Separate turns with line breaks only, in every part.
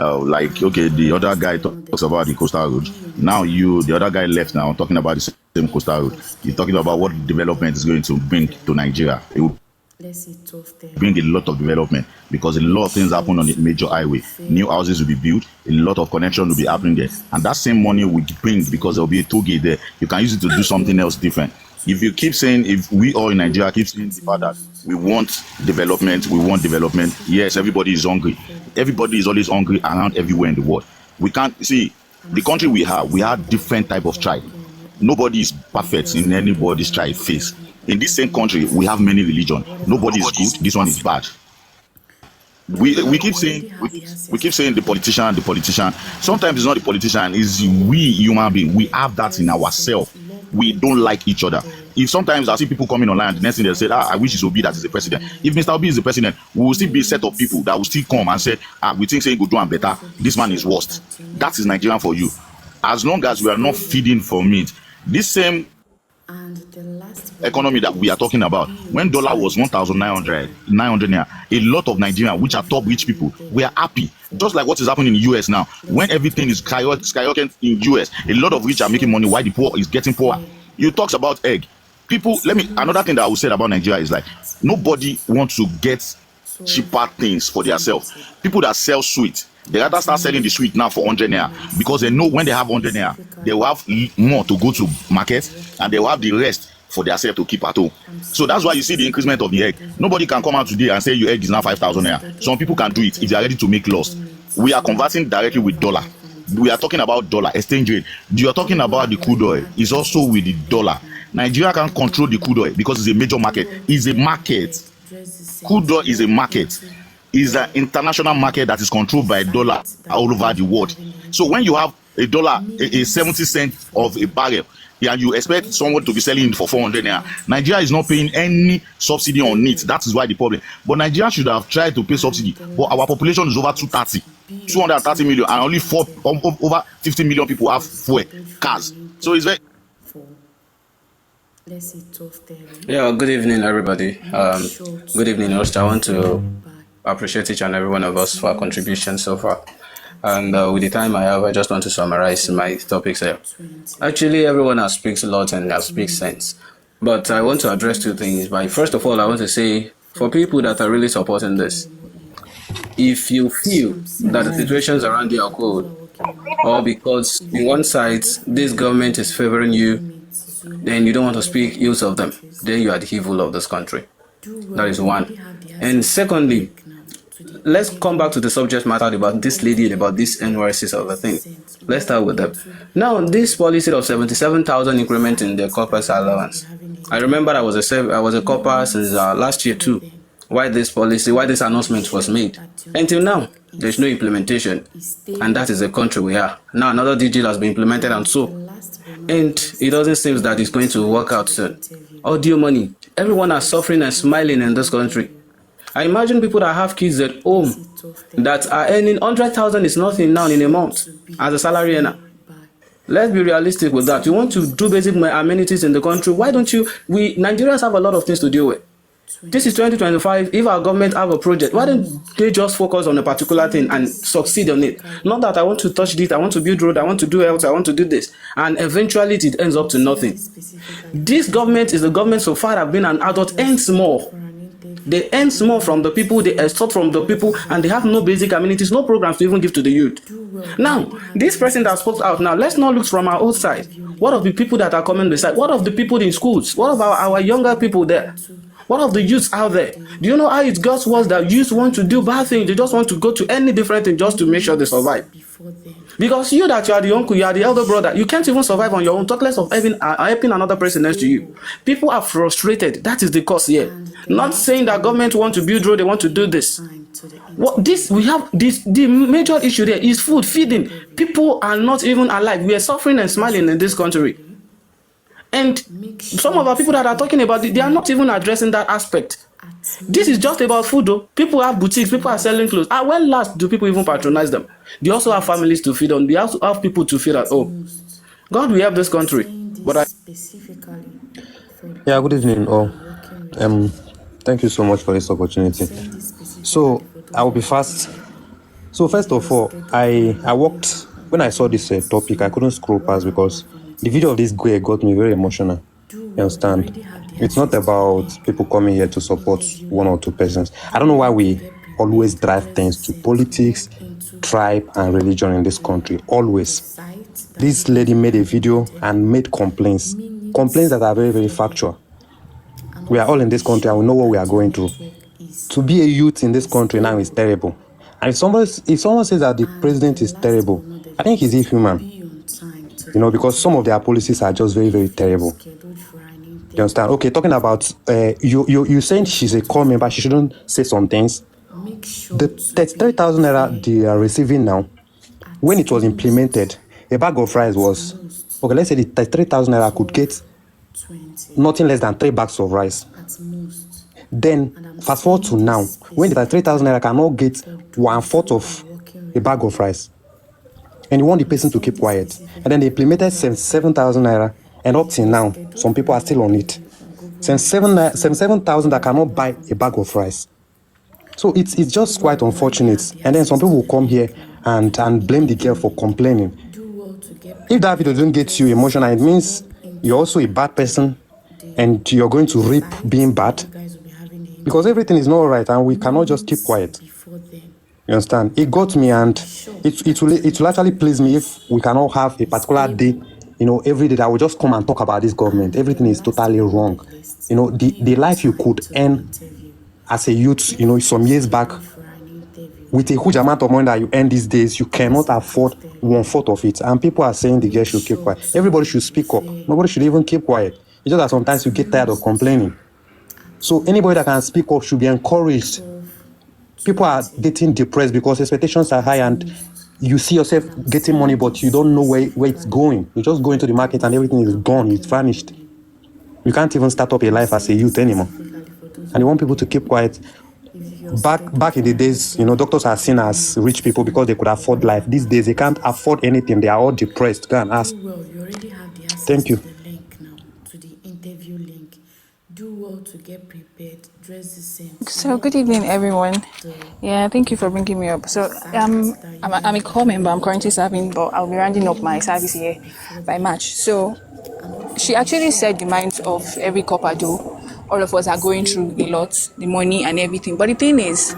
like, okay, the other guy talks about the coastal road. Now the other guy left now talking about the same coastal road. You're talking about what development is going to bring to Nigeria. It will bring a lot of development because a lot of things happen on the major highway. New houses will be built, a lot of connection will be happening there, and that same money will bring because there will be a toll gate there. You can use it to do something else different. If you keep saying, if we all in Nigeria keep saying the fact that we want development, yes, everybody is hungry. Everybody is always hungry around everywhere in the world. We can't see the country we have different type of tribe. Nobody is perfect in anybody's tribe face. In this same country, we have many religions. Nobody is good. This one is bad. We keep saying we keep saying the politician. Sometimes it's not the politician, it's we human being. We have that in ourselves. We don't like each other. If sometimes I see people coming online, the next thing they say, I wish it would be that is the president. If Mr. Obi is the president, we will still be a set of people that will still come and say, we think saying go do and better. This man is worst. That is Nigerian for you. As long as we are not feeding from it, this same economy that we are talking about, when dollar was 1,900 naira, a lot of Nigerians, which are top rich people, we are happy. Just like what is happening in the US now, when everything is skyrocketing in US, a lot of rich are making money while the poor is getting poorer. You talk about egg. People, another thing that I would say about Nigeria is like, nobody wants to get cheaper things for themselves. People that sell sweet, they rather start selling the sweet now for 100 naira because they know when they have 100 naira, they will have more to go to market and they will have the rest for themselves to keep at home. So that's why you see the increment of the egg. Nobody can come out today and say your egg is now 5,000 naira. Some people can do it if they are ready to make loss. We are converting directly with dollar. We are talking about dollar exchange rate. You are talking about the crude oil. It's also with the dollar. Nigeria can control the crude oil because it's a major market. It's a market. Crude oil is a market. Is an international market that is controlled by dollar all over the world. So when you have a dollar, a 70 cents of a barrel, and you expect someone to be selling it for 400 naira, Nigeria is not paying any subsidy on it. That is why the problem. But Nigeria should have tried to pay subsidy. But our population is over 230 million, and only over 50 million people have fuel cars. So it's very.
Yeah, good evening, everybody. Good evening, host. I want to appreciate each and every one of us for our contribution so far. And with the time I have, I just want to summarize my topics here. Actually, everyone has speaks a lot and has speaks sense. But I want to address two things. But first of all, I want to say, for people that are really supporting this, if you feel that the situations around you are cold, or because in one side, this government is favoring you, then you don't want to speak ills of them, then you are the evil of this country. That is one. And secondly, let's come back to the subject matter about this lady, about this NYC of the thing. Let's start with them. Now, this policy of 77,000 increment in the corporate allowance. I remember I was a corper since last year too. Why this announcement was made. Until now, there's no implementation. And that is the country we are. Now, another digit has been implemented and so. And it doesn't seem that it's going to work out soon. Audio money. Everyone is suffering and smiling in this country. I imagine people that have kids at home that are earning 100,000 is nothing now in a month as a salary earner. Let's be realistic with that. You want to do basic amenities in the country. Why don't you? Nigerians have a lot of things to deal with. This is 2025. If our government have a project, why don't they just focus on a particular thing and succeed on it? Not that I want to touch this, I want to build road, I want to do health, I want to do this, and eventually it ends up to nothing. This government is the government so far have been an adult earns more. They earn more from the people, they extort from the people, and they have no basic amenities, no programs to even give to the youth. Now, this person that spoke out now, let's not look from our old side. What of the people that are coming beside? What of the people in schools? What of our younger people there? What of the youths out there? Do you know how it got worse that youths want to do bad things? They just want to go to any different thing just to make sure they survive. Because you that you are the uncle, you are the elder brother, you can't even survive on your own, talk less of helping another person next to you. People are frustrated. That is the cause here. Not saying that government want to build road, they want to do this. The major issue there is food, feeding. People are not even alive. We are suffering and smiling in this country. And some of our people that are talking about it, they are not even addressing that aspect. This is just about food though. People have boutiques, people are selling clothes. When last do people even patronize them? They also have families to feed on. They also have people to feed at home. God will help this country.
Yeah, good evening all. Thank you so much for this opportunity. So I will be fast. So first of all, I walked when I saw this topic. I couldn't scroll past because the video of this girl got me very emotional. You understand? It's not about people coming here to support one or two persons. I don't know why we always drive things to politics, tribe, and religion in this country. Always. This lady made a video and made complaints that are very, very factual. We are all in this country and we know what we are going through. To be a youth in this country now is terrible. And if someone says that the president is terrible, I think he's inhuman. Because some of their policies are just very, very terrible. You understand? Okay, talking about you saying she's a core member, she shouldn't say some things. The 33,000 naira they are receiving now, when it was implemented, a bag of rice was okay. Let's say the 33,000 naira could get nothing less than 3 bags of rice. Then fast forward to now, when the 3,000 naira cannot get 1/4 of a bag of rice, and you want the person to keep quiet, and then they implemented 77,000 naira, and up till now, some people are still on it. 77,000 that cannot buy a bag of rice. So it's just quite unfortunate. And then some people will come here and blame the girl for complaining. If that video doesn't get you emotional, it means you're also a bad person and you're going to reap being bad, because everything is not right and we cannot just keep quiet. You understand? It got me, and it will actually please me if we cannot have a particular day, every day that we just come and talk about this government. Everything is totally wrong. The life you could earn as a youth, some years back, with a huge amount of money that you earn these days, you cannot afford 1/4 of it. And people are saying the girl should keep quiet. Everybody should speak up. Nobody should even keep quiet. It's just that sometimes you get tired of complaining. So anybody that can speak up should be encouraged. People are getting depressed because expectations are high, and you see yourself getting money, but you don't know where it's going. You just go into the market and everything is gone. It's vanished. You can't even start up a life as a youth anymore. And you want people to keep quiet. Back in the days, doctors are seen as rich people because they could afford life. These days, they can't afford anything. They are all depressed. Go and ask. Thank you.
So good evening, everyone. Yeah, thank you for bringing me up. So I'm a core member. I'm currently serving, but I'll be rounding up my service here by March. So she actually said the minds of every copper though. All of us are going through a lot, the money and everything. But the thing is,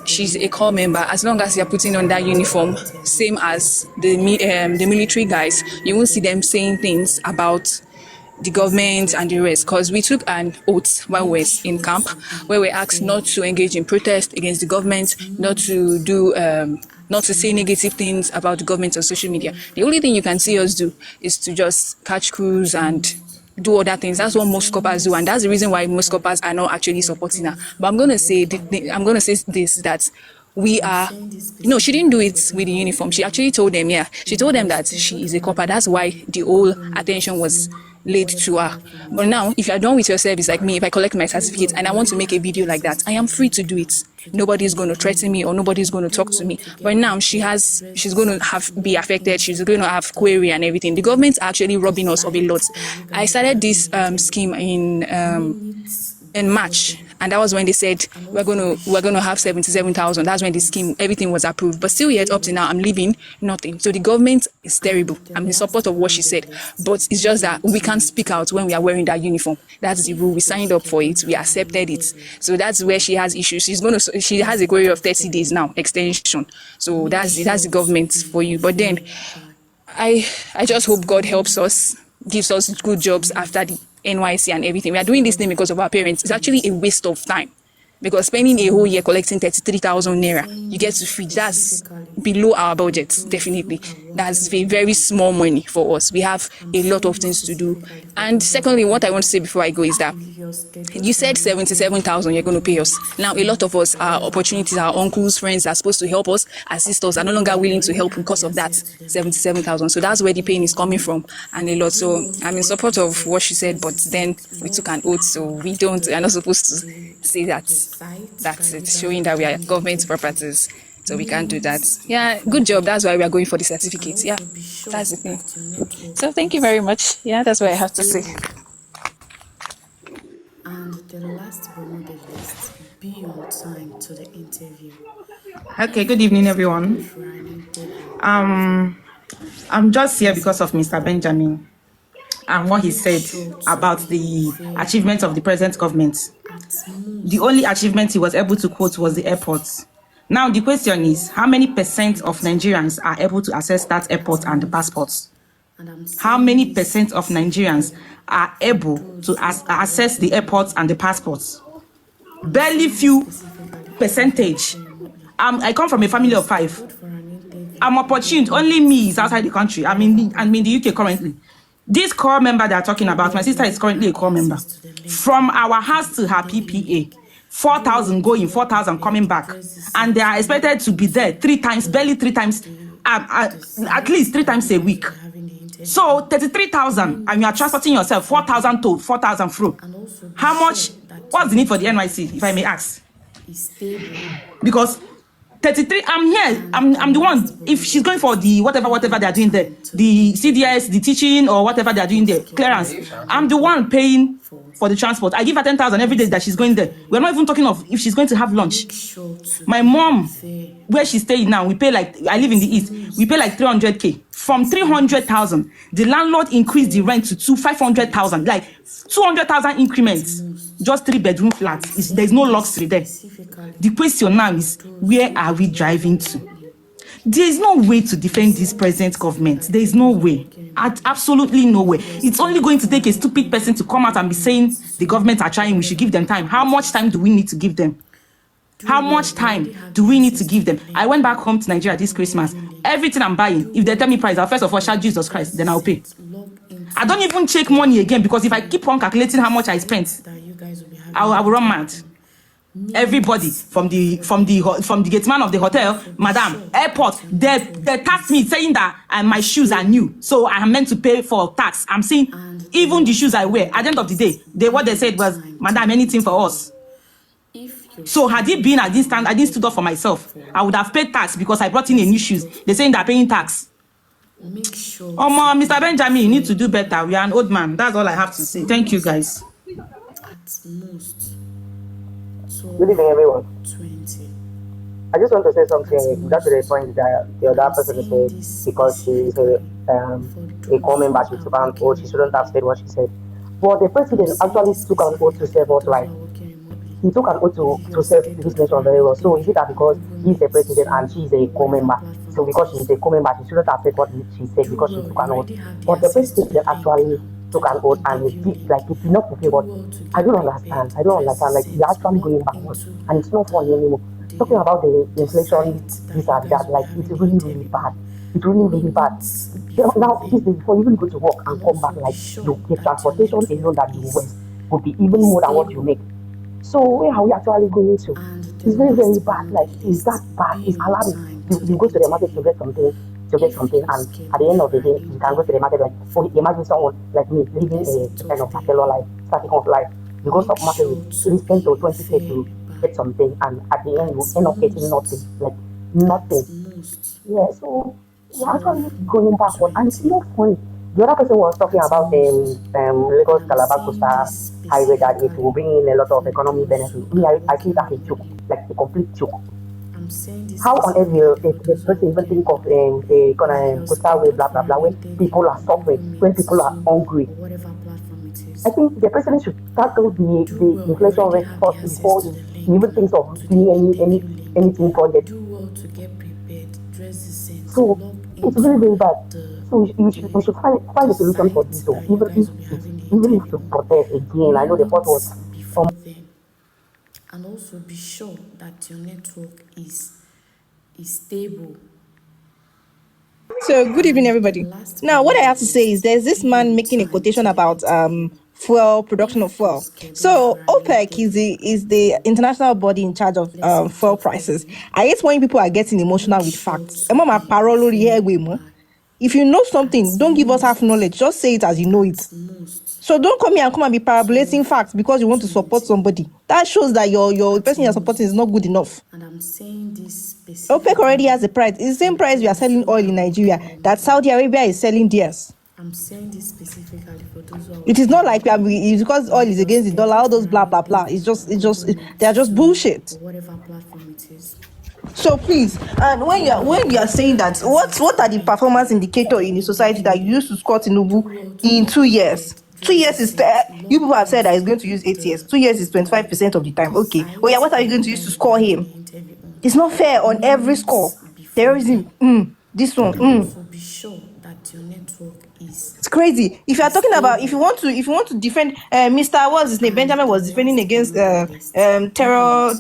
she's a core member. As long as you're putting on that uniform, same as the military guys, you won't see them saying things about the government and the rest, because we took an oath while we were in camp where we asked not to engage in protest against the government, not to say negative things about the government on social media. The only thing you can see us do is to just catch crews and do other things. That's what most coppers do, and that's the reason why most coppers are not actually supporting her. But I'm going to say this, that we are, she didn't do it with the uniform. She actually told them, she told them that she is a copper. That's why the whole attention was laid to her. But now, if you're done with your service, like me, if I collect my certificate and I want to make a video like that, I am free to do it. Nobody's going to threaten me or nobody's going to talk to me. But now she's going to be affected. She's going to have query and everything. The government's actually robbing us of a lot. I started this scheme in March, and that was when they said we're going to have 77,000. That's when the scheme, everything was approved. But still yet up to now, I'm leaving nothing. So the government is terrible. I'm in support of what she said, but it's just that we can't speak out when we are wearing that uniform. That's the rule. We signed up for it. We accepted it. So that's where she has issues. She has a query of 30 days now extension. So that's the government for you. But then I just hope God helps us, gives us good jobs after the NYC and everything. We are doing this thing because of our parents. It's actually a waste of time, because spending a whole year collecting 33,000 naira, you get to feed. That's below our budget, definitely. That's a very small money for us. We have a lot of things to do. And secondly, what I want to say before I go is that you said 77,000 you're going to pay us. Now, a lot of us, our opportunities, our uncles, friends are supposed to help us, assist us, are no longer willing to help because of that 77,000. So that's where the pain is coming from, and a lot. So I'm in support of what she said, but then we took an oath, so we are not supposed to say that. That's it, showing that we are government properties. So we can't do that. Yeah, good job. That's why we are going for the certificate. Yeah, that's the thing. So thank you very much. Yeah, that's what I have to say.
And the last but not the least, be on time to the interview. Okay, good evening, everyone. I'm just here because of Mr. Benjamin and what he said about the achievements of the present government. The only achievement he was able to quote was the airports. Now, the question is, how many percent of Nigerians are able to access that airport and the passports? How many percent of Nigerians are able to access the airports and the passports? Barely few percentage. I come from a family of 5. I'm opportune. Only me is outside the country. I'm in the UK currently. This core member they are talking about, my sister is currently a core member. From our house to her PPA, 4,000 going, 4,000 coming back. And they are expected to be there 3 times, barely 3 times, at least 3 times a week. So 33,000, and you are transporting yourself 4,000 to 4,000 through. How much? What's the need for the NYC, if I may ask? Because 33, I'm here. I'm the one. If she's going for the whatever they are doing there, the CDS, the teaching, or whatever they are doing there, clearance, I'm the one paying for the transport. I give her 10,000 every day that she's going there. We're not even talking of if she's going to have lunch. My mom, where she's staying now, we pay like, I live in the east, we pay like 300K. From 300,000, the landlord increased the rent to 500,000, like 200,000 increments. Just 3-bedroom flats. There's no luxury there. The question now is, where are we driving to? There is no way to defend this present government. There is no way. Absolutely no way. It's only going to take a stupid person to come out and be saying the government are trying, we should give them time. How much time do we need to give them? How much time do we need to give them? I went back home to Nigeria this Christmas. Everything I'm buying, if they tell me price, I'll first of all shout Jesus Christ, then I'll pay. I don't even check money again, because if I keep on calculating how much I spent, I will run mad. Everybody from the gate man of the hotel, madam, airport, they tax me saying that my shoes are new, so I am meant to pay for tax. I'm saying even the shoes I wear, at the end of the day, what they said was, madam, anything for us. So had it been I didn't stood up for myself, I would have paid tax because I brought in a new shoes. They're saying they're paying tax. Mr. Benjamin, you need to do better. We are an old man. That's all I have to say. Thank you, guys.
Good evening, everyone. I just want to say something. That's the point that the other person said, because she is a core member, she took an oath, she shouldn't have said what she said. But the president actually took an oath to serve us right. He took an oath to serve this nation very well. So is it that because he's a president and she's a core member, so because she's a core member, she shouldn't have said what she said because she took an oath? But the president actually took an oath and it did not okay, but I don't understand. Like, you're actually going backwards and it's not funny anymore. Talking about the inflation, this and that, like, it's really, really bad. It's really, really bad. Now, this is before you even go to work and come back, like, the transportation alone that you waste would be even more than what you make. So where are we actually going to? It's very, very bad. Like, it's that bad. It's alarming. You go to the market to get something, and at the end of the day, you can go to the market, like, imagine someone like me living a kind of bachelor life, starting off life. You go to the market with 10 to 20K to get something, and at the end you end up getting nothing, like nothing. Yeah, so we're actually going backward, and it's not funny. The other person was talking about Lagos Calabar Coastal Highway, that it will bring in a lot of economic benefits. Me, I think that's a joke, like a complete joke. How on earth will the person even think of a coastal way, blah blah blah, when people are suffering, when people are hungry? I think the president should tackle the inflation rate first before he even thinks of doing anything project. So it's very, very bad. So we should find a solution for this. So even if to protest again, I know the part was
and also be sure that your network is stable.
So, good evening, everybody. Now, what I have to say is there's this man making a quotation about fuel, production of fuel. So, OPEC is the international body in charge of fuel prices. I hate when people are getting emotional with facts. If you know something, don't give us half knowledge. Just say it as you know it. So don't come here and be parabolating facts because you want to support somebody. That shows that your person you're supporting is not good enough.
And I'm saying this
OPEC already has a price. It's the same price we are selling oil in Nigeria that Saudi Arabia is selling theirs.
I'm saying this specifically for those who are...
It is not like it's because oil is against the dollar, all those blah blah blah. They are just bullshit.
Whatever platform it is.
So please, and when you are saying that, what are the performance indicator in the society that you used to score Tinubu in 2 years? 2 years is you people have said that he's going to use 8 years. 2 years is 25% of the time. Okay. Oh yeah, what are you going to use to score him? It's not fair on every score. Terrorism, this one,
So be sure that your network is
it's crazy. If you are talking about,
stable.
if you want to defend, Mr. What's his name? Benjamin was defending against terror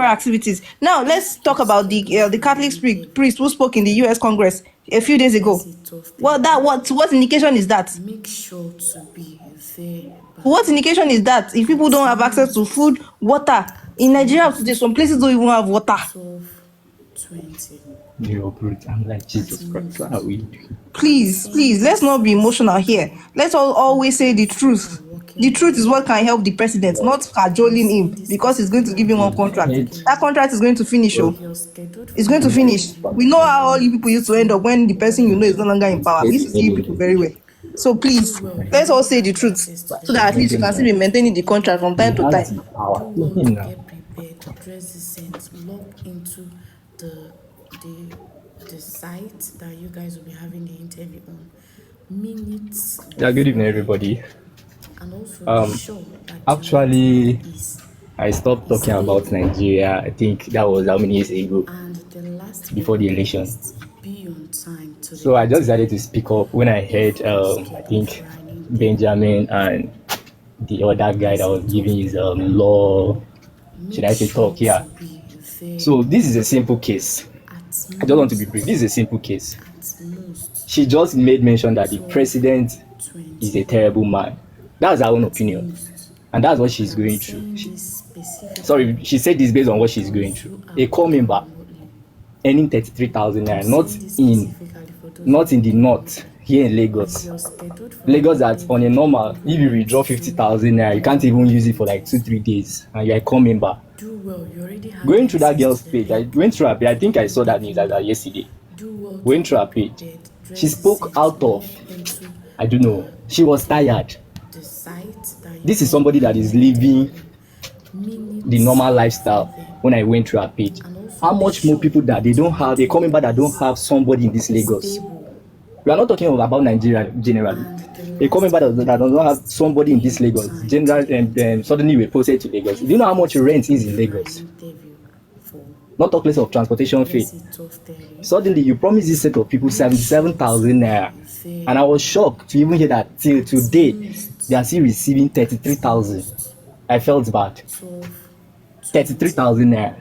activities. Now let's talk about the Catholic priest who spoke in the U.S. Congress a few days ago. Well, what indication is that?
Make sure to be there.
What indication is that if people don't have access to food, water in Nigeria today, some places don't even have water.
12:20.
Yo, bro, I'm like, Jesus Christ, what are we doing?
Please, let's not be emotional here. Let's always say the truth. The truth is what can help the president, not cajoling him because he's going to give him one contract. That contract is going to finish. Oh, it's going to finish. We know how all you people used to end up when the person you know is no longer in power. We used to see you people very well. So please, let's all say the truth so that at least you can still be maintaining the contract from time to time.
Do well to get prepared, address the sense, log into the site that you guys will be having the interview on. Minutes.
Yeah, good evening, everybody.
And also be sure that
Actually, I stopped talking about Nigeria. I think that was how many years ago,
and the last
before the election.
be on time to
So I just decided to speak up when I heard, I think, Benjamin and the other guy that was giving his law, should I say talk, yeah. So this is a simple case. I just want to be brief. This is a simple case. She just made mention that the president is a terrible man. That's her own opinion. And that's what she's going through. She said this based on what she's going through. A core member earning 33,000 naira, not in the north, here in Lagos. Lagos, that on a normal, if you withdraw 50,000 naira, you can't even use it for like 2-3 days, and you're a core member. Going through that girl's page, I went through her page. I think I saw that news yesterday. Going through her page, she spoke out of, I don't know, she was tired. This is somebody that is living the normal lifestyle. When I went through her page, how much more people that they don't have, they come in, but that don't have somebody in this Lagos. We are not talking about Nigeria generally. A comment that does not have somebody in this Lagos, and suddenly we posted to Lagos. Do you know how much rent is in Lagos? Not talk less of transportation fee. Suddenly you promise this set of people 77,000 naira, and I was shocked to even hear that till today they are still receiving 33,000. I felt bad. 33,000 naira.